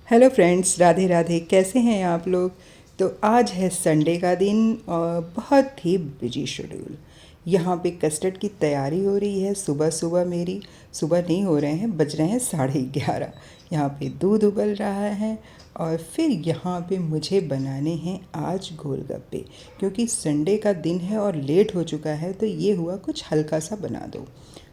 Hello friends, Radhe Radhe. कैसे हैं आप लोग? तो आज है संडे का दिन और बहुत ही बिजी शेड्यूल। यहाँ पे कस्टर्ड की तैयारी हो रही है। सुबह सुबह मेरी सुबह नहीं हो रहे हैं, बज रहे हैं 11:30। यहाँ पे दूध उबल रहा है और फिर यहाँ पे मुझे बनाने हैं आज गोलगप्पे, क्योंकि संडे का दिन है और लेट हो चुका है। तो ये हुआ कुछ हल्का सा बना दो।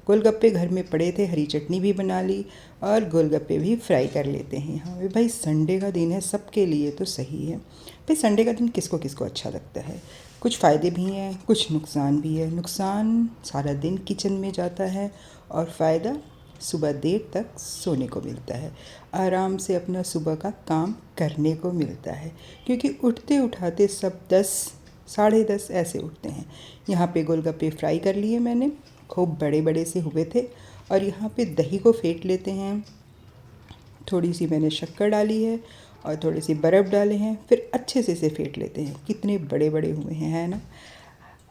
गोलगप्पे घर में पड़े थे, हरी चटनी भी बना ली और गोलगप्पे भी फ्राई कर लेते हैं। हाँ भाई, संडे का दिन है, सबके लिए तो सही है। भाई संडे का दिन किसको किसको अच्छा लगता है। कुछ फ़ायदे भी हैं, कुछ नुकसान भी है। नुकसान सारा दिन किचन में जाता है और फ़ायदा सुबह देर तक सोने को मिलता है, आराम से अपना सुबह का काम करने को मिलता है, क्योंकि उठते उठाते सब 10 10:30 ऐसे उठते हैं। यहाँ पे गोलगप्पे फ्राई कर लिए मैंने, खूब बड़े बड़े से हुए थे। और यहाँ पे दही को फेंट लेते हैं। थोड़ी सी मैंने शक्कर डाली है और थोड़ी सी बर्फ़ डाले हैं, फिर अच्छे से इसे फेंट लेते हैं। कितने बड़े बड़े हुए हैं, है ना।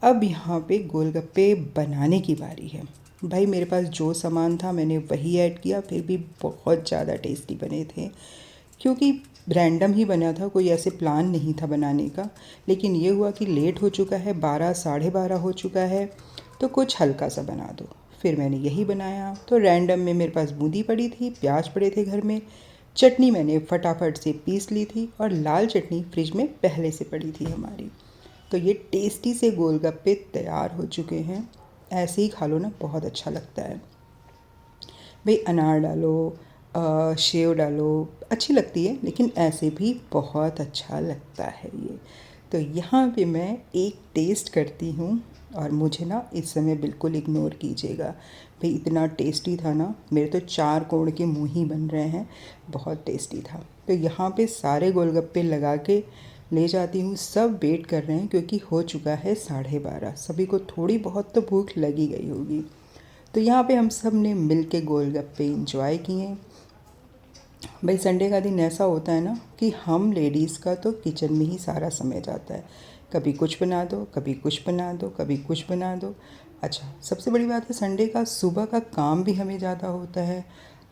अब यहाँ पे गोलगप्पे बनाने की बारी है। भाई मेरे पास जो सामान था मैंने वही ऐड किया, फिर भी बहुत ज़्यादा टेस्टी बने थे, क्योंकि रैंडम ही बना था, कोई ऐसे प्लान नहीं था बनाने का। लेकिन ये हुआ कि लेट हो चुका है, 12 12:30 हो चुका है, तो कुछ हल्का सा बना दो। फिर मैंने यही बनाया। तो रैंडम में मेरे पास बूंदी पड़ी थी, प्याज पड़े थे घर में, चटनी मैंने फटाफट से पीस ली थी और लाल चटनी फ्रिज में पहले से पड़ी थी हमारी। तो ये टेस्टी से गोलगप्पे तैयार हो चुके हैं। ऐसे ही खा लो ना, बहुत अच्छा लगता है। भाई अनार डालो, सेव डालो, अच्छी लगती है, लेकिन ऐसे भी बहुत अच्छा लगता है ये। तो यहाँ पे मैं एक टेस्ट करती हूँ और मुझे ना इस समय बिल्कुल इग्नोर कीजिएगा। भाई इतना टेस्टी था ना, मेरे तो 4 कोण के मुँह ही बन रहे हैं। बहुत टेस्टी था। तो यहाँ पे सारे गोलगप्पे लगा के ले जाती हूँ। सब वेट कर रहे हैं क्योंकि हो चुका है 12:30। सभी को थोड़ी बहुत तो भूख लगी गई होगी। तो यहाँ पे हम सब ने मिल के गोलगप्पे इंजॉय किए। भाई संडे का दिन ऐसा होता है ना कि हम लेडीज़ का तो किचन में ही सारा समय जाता है। कभी कुछ बना दो, कभी कुछ बना दो, कभी कुछ बना दो। अच्छा, सबसे बड़ी बात है संडे का सुबह का काम भी हमें ज़्यादा होता है।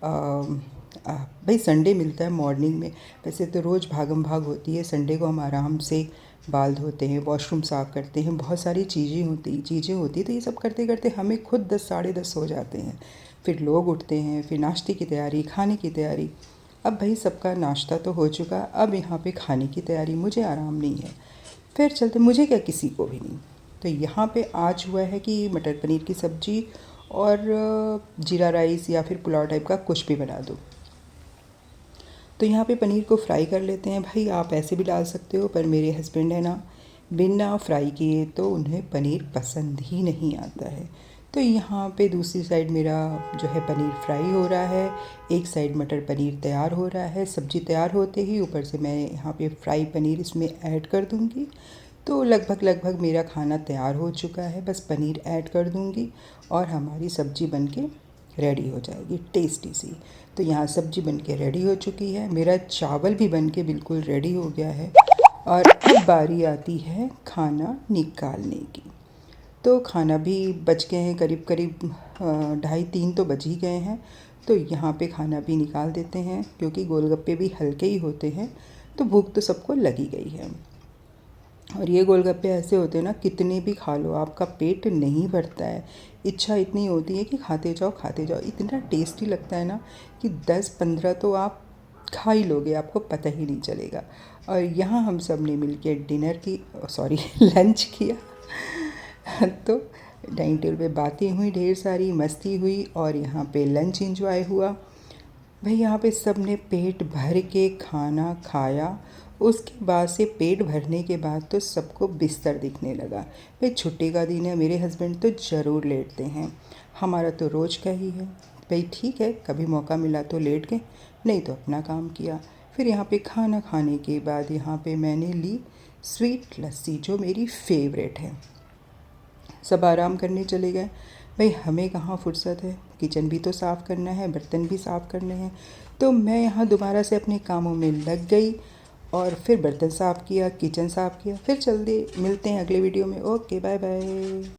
भाई संडे मिलता है मॉर्निंग में। वैसे तो रोज़ भागम भाग होती है, संडे को हम आराम से बाल धोते हैं, वॉशरूम साफ़ करते हैं, बहुत सारी चीज़ें होती तो ये सब करते करते हमें खुद 10 10:30 हो जाते हैं। फिर लोग उठते हैं, फिर नाश्ते की तैयारी, खाने की तैयारी। अब भाई सबका नाश्ता तो हो चुका, अब यहाँ पे खाने की तैयारी, मुझे आराम नहीं है। फिर चलते, मुझे क्या किसी को भी नहीं। तो यहाँ पे आज हुआ है कि मटर पनीर की सब्ज़ी और जीरा राइस या फिर पुलाव टाइप का कुछ भी बना दो। तो यहाँ पे पनीर को फ्राई कर लेते हैं। भाई आप ऐसे भी डाल सकते हो, पर मेरे हस्बैंड है ना, बिना फ्राई किए तो उन्हें पनीर पसंद ही नहीं आता है। तो यहाँ पे दूसरी साइड मेरा जो है पनीर फ्राई हो रहा है, एक साइड मटर पनीर तैयार हो रहा है। सब्ज़ी तैयार होते ही ऊपर से मैं यहाँ पे फ्राई पनीर इसमें ऐड कर दूँगी। तो लगभग मेरा खाना तैयार हो चुका है, बस पनीर ऐड कर दूँगी और हमारी सब्ज़ी बनके रेडी हो जाएगी टेस्टी सी। तो यहाँ सब्ज़ी बनके रेडी हो चुकी है, मेरा चावल भी बनके बिल्कुल रेडी हो गया है। और अब बारी आती है खाना निकालने की। तो खाना भी बच गए हैं, करीब करीब 2:30-3 तो बज ही गए हैं। तो यहाँ पे खाना भी निकाल देते हैं, क्योंकि गोलगप्पे भी हल्के ही होते हैं, तो भूख तो सबको लगी गई है। और ये गोलगप्पे ऐसे होते हैं ना, कितने भी खा लो आपका पेट नहीं भरता है। इच्छा इतनी होती है कि खाते जाओ खाते जाओ। इतना टेस्टी लगता है ना कि 10-15 तो आप खा ही लोगे, आपको पता ही नहीं चलेगा। और यहाँ हम सब ने मिल के डिनर की, सॉरी लंच किया। तो डाइनिंग टेबल पे बातें हुई, ढेर सारी मस्ती हुई और यहाँ पे लंच एंजॉय हुआ। भाई यहाँ पे सब ने पेट भर के खाना खाया। उसके बाद से पेट भरने के बाद तो सबको बिस्तर दिखने लगा। भाई छुट्टी का दिन है, मेरे हस्बैंड तो ज़रूर लेटते हैं, हमारा तो रोज़ का ही है। भाई ठीक है, कभी मौका मिला तो लेट गए, नहीं तो अपना काम किया। फिर यहाँ पे खाना खाने के बाद यहाँ पे मैंने ली स्वीट लस्सी, जो मेरी फेवरेट है। सब आराम करने चले गए। भाई हमें कहाँ फुर्सत है, किचन भी तो साफ़ करना है, बर्तन भी साफ़ करने हैं। तो मैं यहाँ दोबारा से अपने कामों में लग गई और फिर बर्तन साफ़ किया, किचन साफ़ किया। फिर जल्दी मिलते हैं अगले वीडियो में। Okay, bye bye.